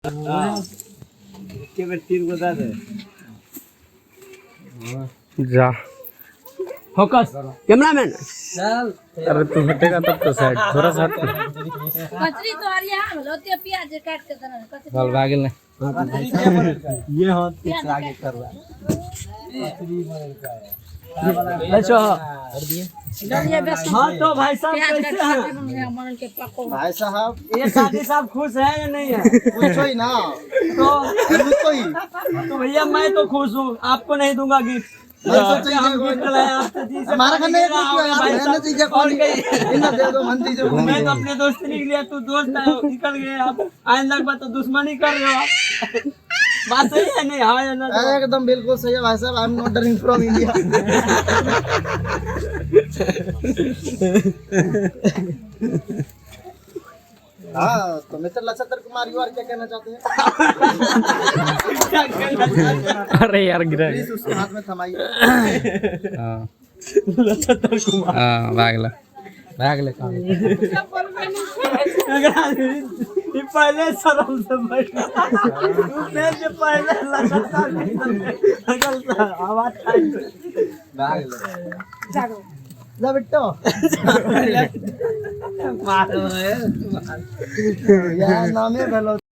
के बार तीर बता दे जा फोकस कैमरामैन चल अरे तू हटेगा तब तो साइड थोड़ा सा हट कचरी तो आ रही है लोते प्याज काट के देना कचरी चल भागिल ने ये हाथ के आगे कर रहा अच्छा डलिया बेसन हाँ तो भाई साहब प्याज कैसे काट हैं के मन के पको भाई साहब ये शादी साहब खुश है या नहीं है पूछो ही ना तो पूछो ही तो भैया मैं तो खुश हूँ आपको नहीं दूंगा गिफ्ट हमारा खाने को क्यों यार मैंने चीजें कौन इन्हें दे दो मन चीजें मैं तो अपने दोस्ती के लिए तू दोस्त है निकल गए आप आइंदा के बाद तो दुश्मनी कर रहे हो आप बात सही है नहीं हाँ या ना एकदम बिल्कुल सही है भाई साहब I am not drink from India हाँ तो मिस्टर नक्षत्र कुमार यू आर क्या कहना चाहते हैं अरे यार गिरा प्लीज उसके हाथ में थमाइए हाँ नक्षत्र कुमार हाँ भागले काम ये पहले शर्म से बैठा मैं जो पहले लगातार अगल आवाज आई जा बेटो यार नामे भेलो